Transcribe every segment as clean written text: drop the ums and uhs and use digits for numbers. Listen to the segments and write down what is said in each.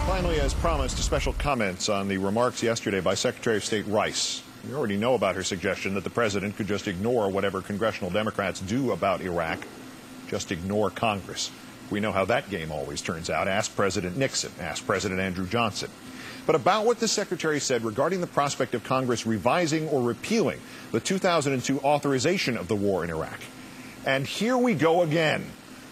Finally, as promised, special comments on the remarks yesterday by Secretary of State Rice. We already know about her suggestion that the president could just ignore whatever congressional Democrats do about Iraq, just ignore Congress. We know how that game always turns out. Ask President Nixon, ask President Andrew Johnson. But about what the Secretary said regarding the prospect of Congress revising or repealing the 2002 authorization of the war in Iraq. And here we go again.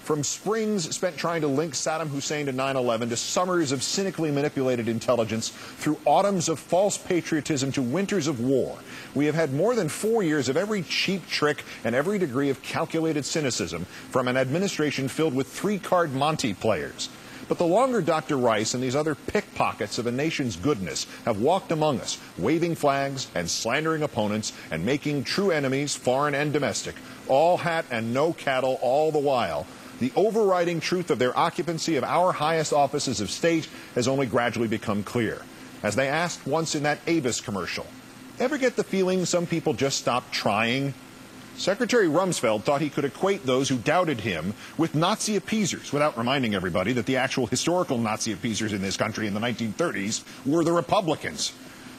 From springs spent trying to link Saddam Hussein to 9/11 to summers of cynically manipulated intelligence, through autumns of false patriotism to winters of war, we have had more than 4 years of every cheap trick and every degree of calculated cynicism from an administration filled with three-card Monte players. But the longer Dr. Rice and these other pickpockets of a nation's goodness have walked among us, waving flags and slandering opponents and making true enemies, foreign and domestic, all hat and no cattle all the while, the overriding truth of their occupancy of our highest offices of state has only gradually become clear. As they asked once in that Avis commercial, ever get the feeling some people just stopped trying? Secretary Rumsfeld thought he could equate those who doubted him with Nazi appeasers, without reminding everybody that the actual historical Nazi appeasers in this country in the 1930s were the Republicans.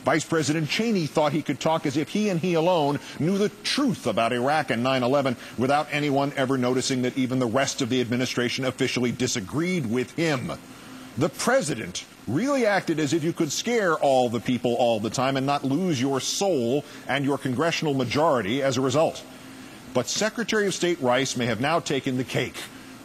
Vice President Cheney thought he could talk as if he and he alone knew the truth about Iraq and 9/11 without anyone ever noticing that even the rest of the administration officially disagreed with him. The president really acted as if you could scare all the people all the time and not lose your soul and your congressional majority as a result. But Secretary of State Rice may have now taken the cake.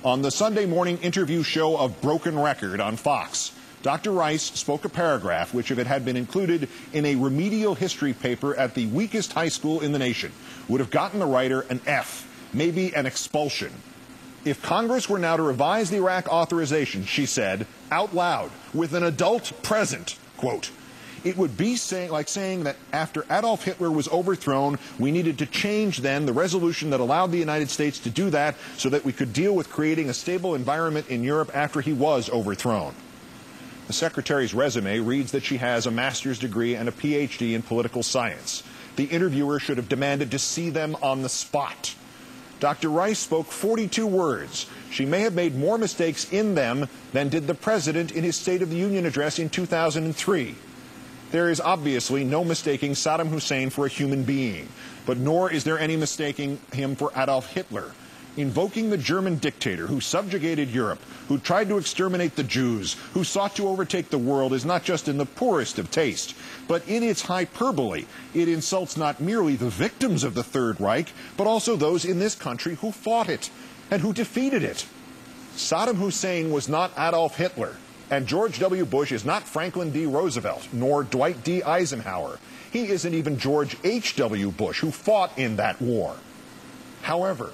On the Sunday morning interview show of Broken Record on Fox, Dr. Rice spoke a paragraph which, if it had been included in a remedial history paper at the weakest high school in the nation, would have gotten the writer an F, maybe an expulsion. If Congress were now to revise the Iraq authorization, she said, out loud, with an adult present, quote, it would be like saying that after Adolf Hitler was overthrown, we needed to change then the resolution that allowed the United States to do that so that we could deal with creating a stable environment in Europe after he was overthrown. The Secretary's resume reads that she has a master's degree and a PhD in political science. The interviewer should have demanded to see them on the spot. Dr. Rice spoke 42 words. She may have made more mistakes in them than did the President in his State of the Union address in 2003. There is obviously no mistaking Saddam Hussein for a human being, but nor is there any mistaking him for Adolf Hitler. Invoking the German dictator who subjugated Europe, who tried to exterminate the Jews, who sought to overtake the world is not just in the poorest of taste, but in its hyperbole. It insults not merely the victims of the Third Reich, but also those in this country who fought it and who defeated it. Saddam Hussein was not Adolf Hitler, and George W. Bush is not Franklin D. Roosevelt, nor Dwight D. Eisenhower. He isn't even George H.W. Bush, who fought in that war. However,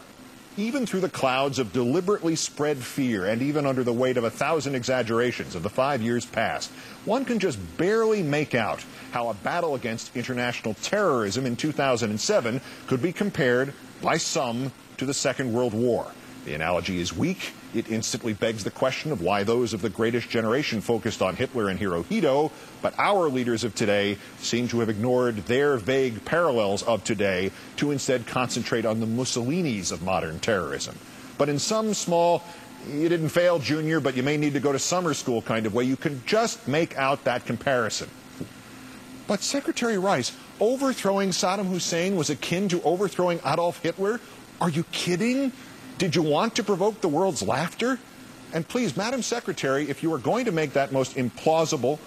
even through the clouds of deliberately spread fear and even under the weight of 1,000 exaggerations of the 5 years past, one can just barely make out how a battle against international terrorism in 2007 could be compared by some to the Second World War. The analogy is weak. It instantly begs the question of why those of the greatest generation focused on Hitler and Hirohito, but our leaders of today seem to have ignored their vague parallels of today to instead concentrate on the Mussolinis of modern terrorism. But in some small, you didn't fail, Junior, but you may need to go to summer school kind of way, you can just make out that comparison. But Secretary Rice, overthrowing Saddam Hussein was akin to overthrowing Adolf Hitler? Are you kidding? Did you want to provoke the world's laughter? And please, Madam Secretary, if you are going to make that most implausible,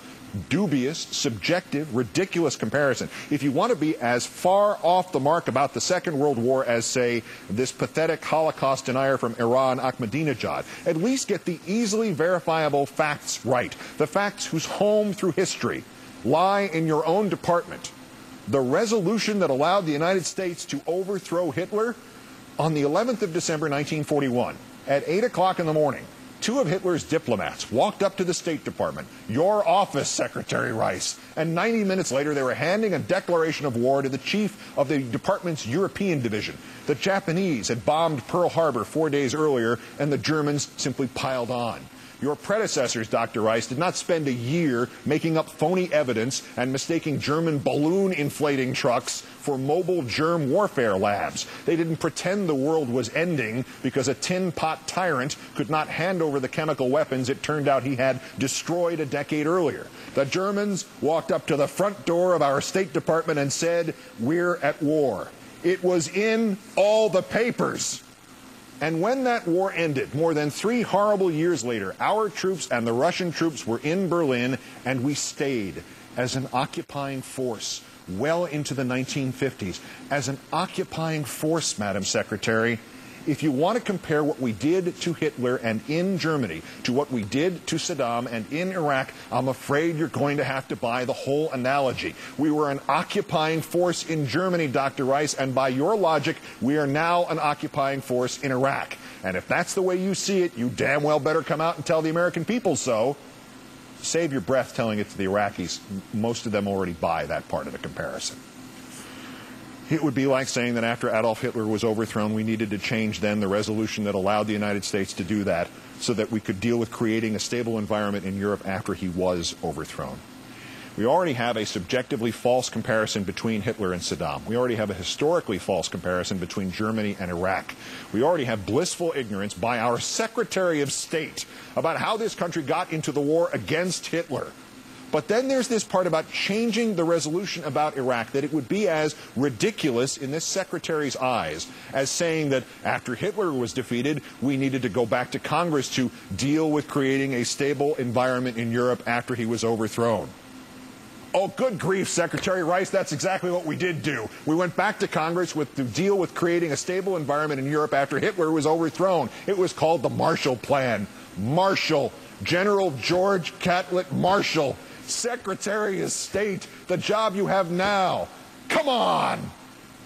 dubious, subjective, ridiculous comparison, if you want to be as far off the mark about the Second World War as, say, this pathetic Holocaust denier from Iran, Ahmadinejad, at least get the easily verifiable facts right, the facts whose home through history lie in your own department. The resolution that allowed the United States to overthrow Hitler on the 11th of December, 1941, at 8 o'clock in the morning, two of Hitler's diplomats walked up to the State Department, your office, Secretary Rice, and 90 minutes later they were handing a declaration of war to the chief of the department's European division. The Japanese had bombed Pearl Harbor 4 days earlier, and the Germans simply piled on. Your predecessors, Dr. Rice, did not spend a year making up phony evidence and mistaking German balloon inflating trucks for mobile germ warfare labs. They didn't pretend the world was ending because a tin pot tyrant could not hand over the chemical weapons it turned out he had destroyed a decade earlier. The Germans walked up to the front door of our State Department and said, "We're at war." It was in all the papers. And when that war ended, more than 3 horrible years later, our troops and the Russian troops were in Berlin, and we stayed as an occupying force well into the 1950s. As an occupying force, Madam Secretary, if you want to compare what we did to Hitler and in Germany to what we did to Saddam and in Iraq, I'm afraid you're going to have to buy the whole analogy. We were an occupying force in Germany, Dr. Rice, and by your logic, we are now an occupying force in Iraq. And if that's the way you see it, you damn well better come out and tell the American people so. Save your breath telling it to the Iraqis. Most of them already buy that part of the comparison. It would be like saying that after Adolf Hitler was overthrown, we needed to change then the resolution that allowed the United States to do that so that we could deal with creating a stable environment in Europe after he was overthrown. We already have a subjectively false comparison between Hitler and Saddam. We already have a historically false comparison between Germany and Iraq. We already have blissful ignorance by our Secretary of State about how this country got into the war against Hitler. But then there's this part about changing the resolution about Iraq, that it would be as ridiculous in this secretary's eyes as saying that after Hitler was defeated, we needed to go back to Congress to deal with creating a stable environment in Europe after he was overthrown. Oh, good grief, Secretary Rice, that's exactly what we did do. We went back to Congress to deal with creating a stable environment in Europe after Hitler was overthrown. It was called the Marshall Plan. Marshall, General George Catlett Marshall, Secretary of State, the job you have now. Come on!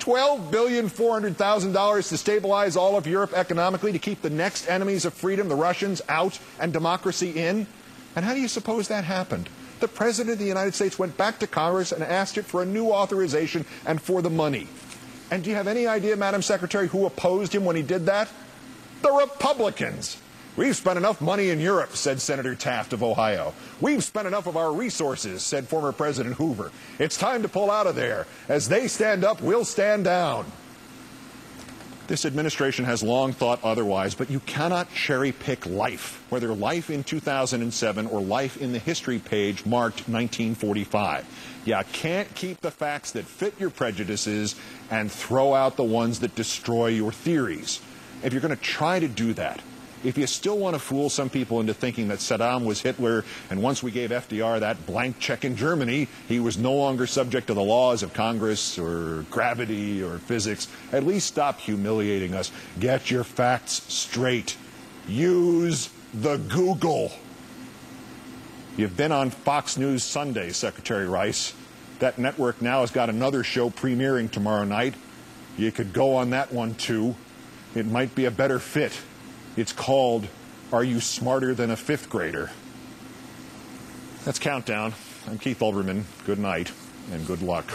$12,400,000 to stabilize all of Europe economically, to keep the next enemies of freedom, the Russians, out and democracy in? And how do you suppose that happened? The President of the United States went back to Congress and asked it for a new authorization and for the money. And do you have any idea, Madam Secretary, who opposed him when he did that? The Republicans. We've spent enough money in Europe, said Senator Taft of Ohio. We've spent enough of our resources, said former President Hoover. It's time to pull out of there. As they stand up, we'll stand down. This administration has long thought otherwise, but you cannot cherry-pick life, whether life in 2007 or life in the history page marked 1945. You can't keep the facts that fit your prejudices and throw out the ones that destroy your theories. If you're going to try to do that, if you still want to fool some people into thinking that Saddam was Hitler, and once we gave FDR that blank check in Germany, he was no longer subject to the laws of Congress or gravity or physics, at least stop humiliating us. Get your facts straight. Use the Google. You've been on Fox News Sunday, Secretary Rice. That network now has got another show premiering tomorrow night. You could go on that one, too. It might be a better fit. It's called, Are You Smarter Than a Fifth Grader? That's Countdown. I'm Keith Olbermann. Good night and good luck.